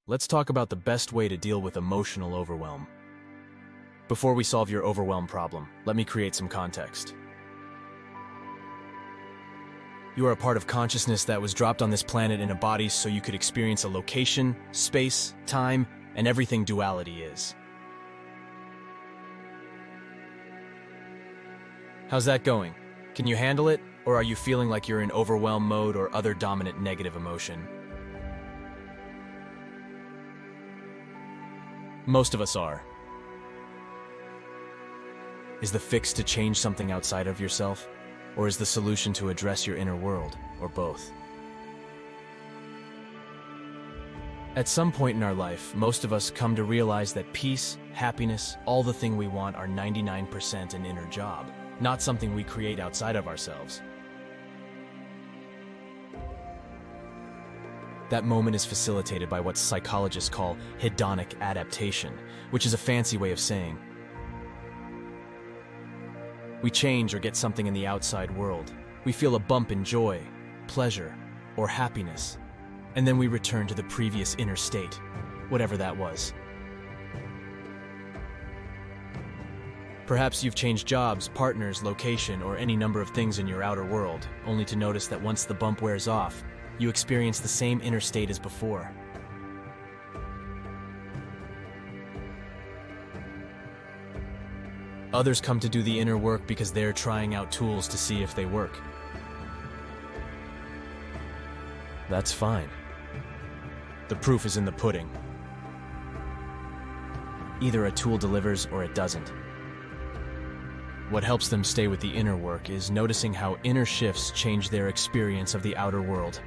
Let's talk about the best way to deal with emotional overwhelm. Before we solve your overwhelm problem, let me create some context. You are a part of consciousness that was dropped on this planet in a body so you could experience a location, space, time, and everything duality is. How's that going? Can you handle it, or are you feeling like you're in overwhelm mode or other dominant negative emotion? Most of us are. Is the fix to change something outside of yourself? Or is the solution to address your inner world, or both? At some point in our life, most of us come to realize that peace, happiness, all the thing we want are 99% an inner job, not something we create outside of ourselves. That moment is facilitated by what psychologists call hedonic adaptation, which is a fancy way of saying we change or get something in the outside world. We feel a bump in joy, pleasure, or happiness, and then we return to the previous inner state, whatever that was. Perhaps you've changed jobs, partners, location, or any number of things in your outer world, only to notice that once the bump wears off, you experience the same inner state as before. Others come to do the inner work because they're trying out tools to see if they work. That's fine. The proof is in the pudding. Either a tool delivers or it doesn't. What helps them stay with the inner work is noticing how inner shifts change their experience of the outer world.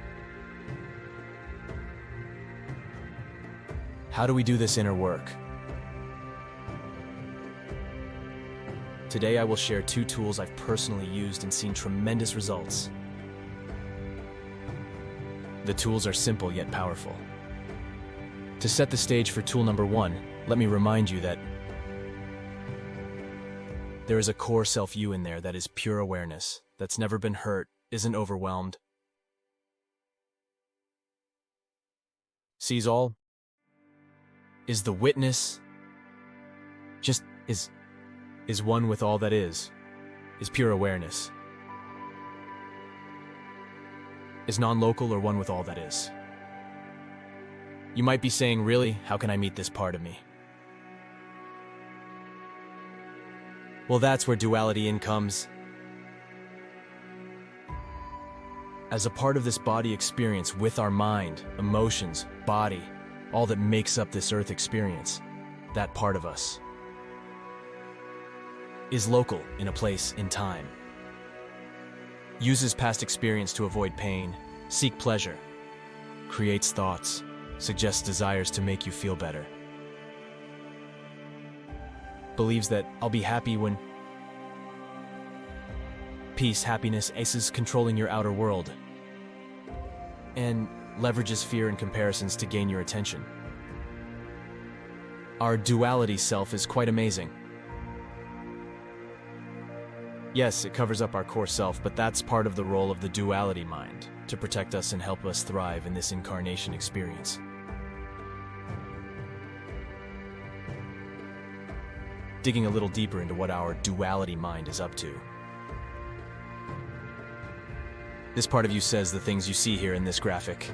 How do we do this inner work? Today I will share 2 tools I've personally used and seen tremendous results. The tools are simple yet powerful. To set the stage for tool number 1, let me remind you that there is a core self-you in there that is pure awareness, that's never been hurt, isn't overwhelmed, sees all, is the witness, just is one with all that is pure awareness, is non-local or one with all that is. You might be saying, really, how can I meet this part of me? Well, that's where duality in comes. As a part of this body experience with our mind, emotions, body, all that makes up this earth experience, that part of us is local in a place in time, uses past experience to avoid pain, seek pleasure, creates thoughts, suggests desires to make you feel better, believes that I'll be happy when peace, happiness, aces controlling your outer world, and leverages fear and comparisons to gain your attention. Our duality self is quite amazing. Yes, it covers up our core self, but that's part of the role of the duality mind, to protect us and help us thrive in this incarnation experience. Digging a little deeper into what our duality mind is up to. This part of you says the things you see here in this graphic.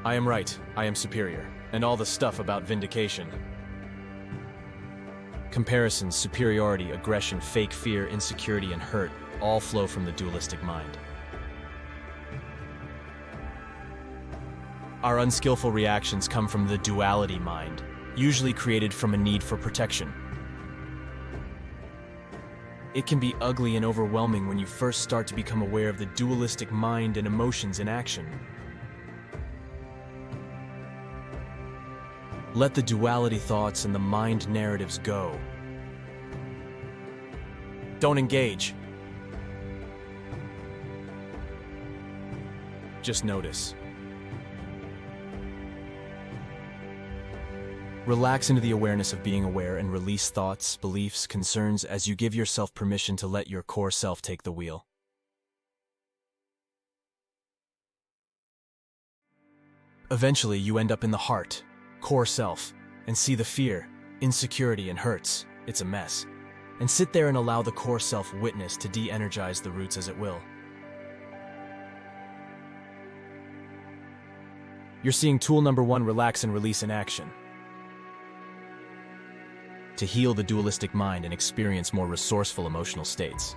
I am right, I am superior, and all the stuff about vindication. Comparisons, superiority, aggression, fake fear, insecurity, and hurt all flow from the dualistic mind. Our unskillful reactions come from the duality mind, usually created from a need for protection. It can be ugly and overwhelming when you first start to become aware of the dualistic mind and emotions in action. Let the duality thoughts and the mind narratives go. Don't engage. Just notice. Relax into the awareness of being aware and release thoughts, beliefs, concerns as you give yourself permission to let your core self take the wheel. Eventually, you end up in the heart, core self, and see the fear, insecurity, and hurts. It's a mess. And sit there and allow the core self witness to de-energize the roots as it will. You're seeing tool number 1, relax and release in action. To heal the dualistic mind and experience more resourceful emotional states.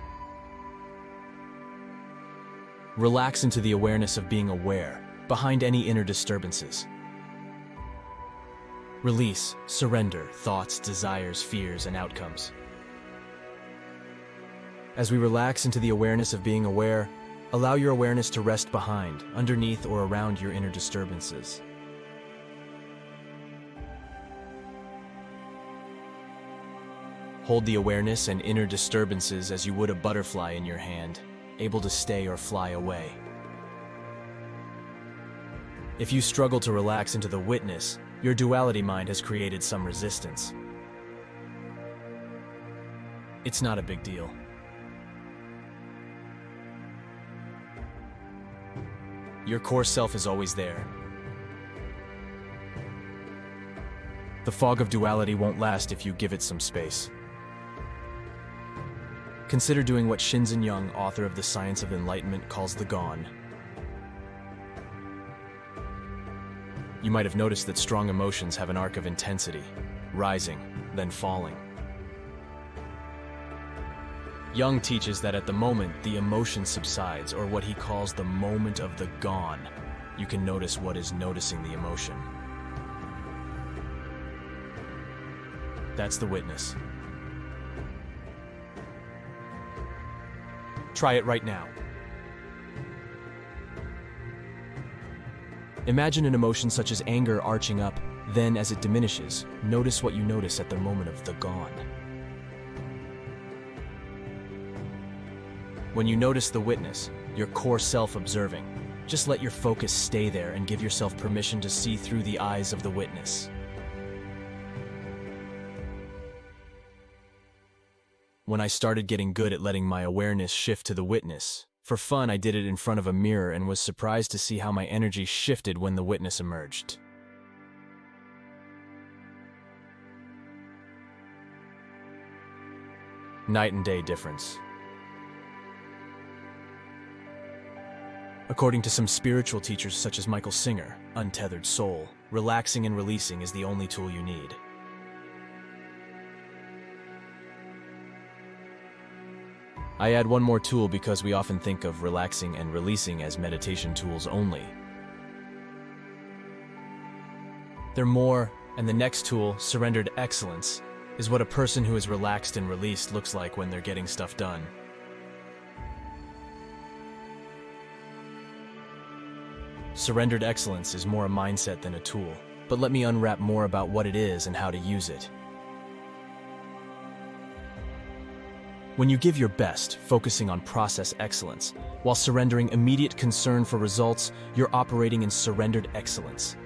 Relax into the awareness of being aware, behind any inner disturbances. Release, surrender, thoughts, desires, fears, and outcomes. As we relax into the awareness of being aware, allow your awareness to rest behind, underneath, or around your inner disturbances. Hold the awareness and inner disturbances as you would a butterfly in your hand, able to stay or fly away. If you struggle to relax into the witness, your duality mind has created some resistance. It's not a big deal. Your core self is always there. The fog of duality won't last if you give it some space. Consider doing what Shinzen Young, author of The Science of Enlightenment, calls the gone. You might have noticed that strong emotions have an arc of intensity, rising, then falling. Young teaches that at the moment the emotion subsides, or what he calls the moment of the gone, you can notice what is noticing the emotion. That's the witness. Try it right now. Imagine an emotion such as anger arching up, then as it diminishes, notice what you notice at the moment of the gone. When you notice the witness, your core self observing, just let your focus stay there and give yourself permission to see through the eyes of the witness. When I started getting good at letting my awareness shift to the witness, for fun I did it in front of a mirror and was surprised to see how my energy shifted when the witness emerged. Night and day difference. According to some spiritual teachers such as Michael Singer, Untethered Soul, relaxing and releasing is the only tool you need. I add one more tool because we often think of relaxing and releasing as meditation tools only. They're more, and the next tool, surrendered excellence, is what a person who is relaxed and released looks like when they're getting stuff done. Surrendered excellence is more a mindset than a tool, but let me unwrap more about what it is and how to use it. When you give your best, focusing on process excellence, while surrendering immediate concern for results, you're operating in surrendered excellence.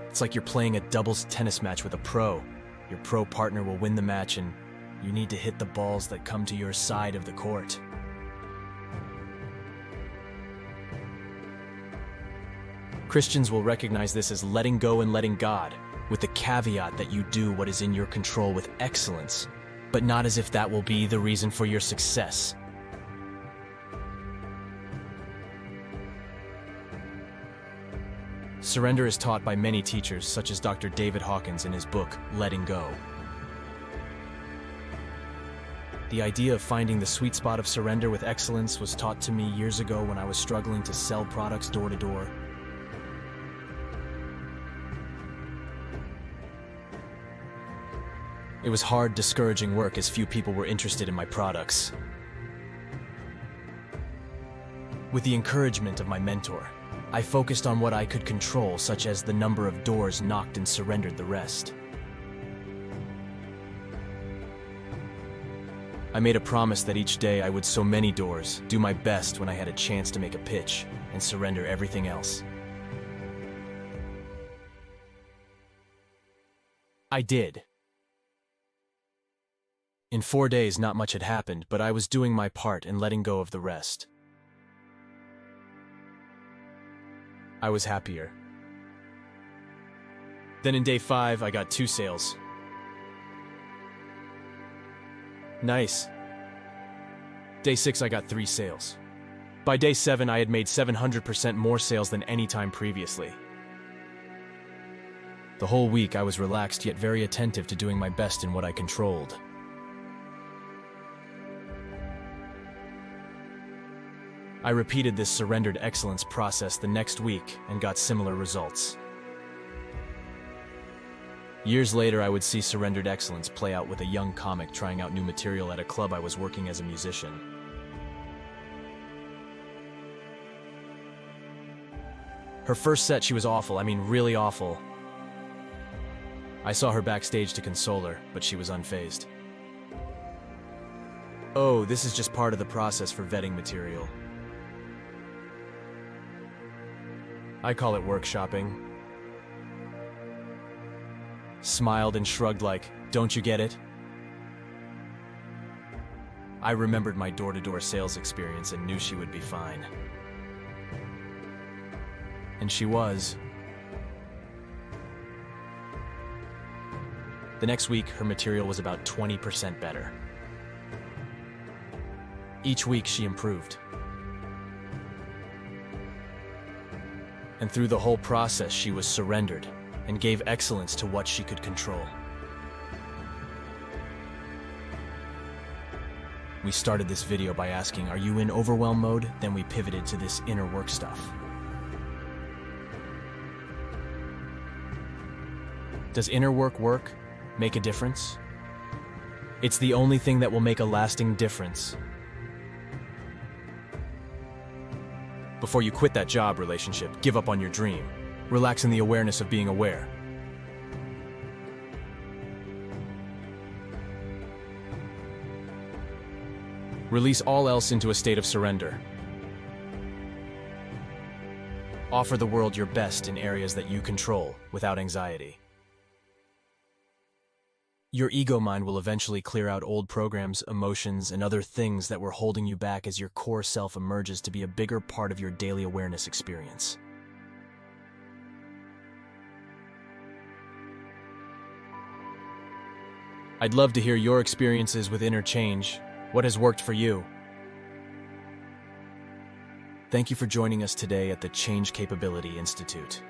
It's like you're playing a doubles tennis match with a pro. Your pro partner will win the match and you need to hit the balls that come to your side of the court. Christians will recognize this as letting go and letting God, with the caveat that you do what is in your control with excellence, but not as if that will be the reason for your success. Surrender is taught by many teachers, such as Dr. David Hawkins in his book, Letting Go. The idea of finding the sweet spot of surrender with excellence was taught to me years ago when I was struggling to sell products door to door. It was hard, discouraging work as few people were interested in my products. With the encouragement of my mentor, I focused on what I could control, such as the number of doors knocked, and surrendered the rest. I made a promise that each day I would so many doors, do my best when I had a chance to make a pitch, and surrender everything else. I did. In 4 days, not much had happened, but I was doing my part and letting go of the rest. I was happier. Then in day 5, I got 2 sales. Nice. Day 6, I got 3 sales. By day 7, I had made 700% more sales than any time previously. The whole week, I was relaxed yet very attentive to doing my best in what I controlled. I repeated this surrendered excellence process the next week and got similar results. Years later, I would see surrendered excellence play out with a young comic trying out new material at a club I was working as a musician. Her first set, she was awful, I mean really awful. I saw her backstage to console her, but she was unfazed. Oh, this is just part of the process for vetting material. I call it workshopping. Smiled and shrugged like, don't you get it? I remembered my door-to-door sales experience and knew she would be fine. And she was. The next week, her material was about 20% better. Each week, she improved. And through the whole process, she was surrendered and gave excellence to what she could control. We started this video by asking, are you in overwhelm mode? Then we pivoted to this inner work stuff. Does inner work make a difference? It's the only thing that will make a lasting difference. Before you quit that job relationship, give up on your dream. Relax in the awareness of being aware. Release all else into a state of surrender. Offer the world your best in areas that you control without anxiety. Your ego mind will eventually clear out old programs, emotions, and other things that were holding you back as your core self emerges to be a bigger part of your daily awareness experience. I'd love to hear your experiences with inner change. What has worked for you? Thank you for joining us today at the Change Capability Institute.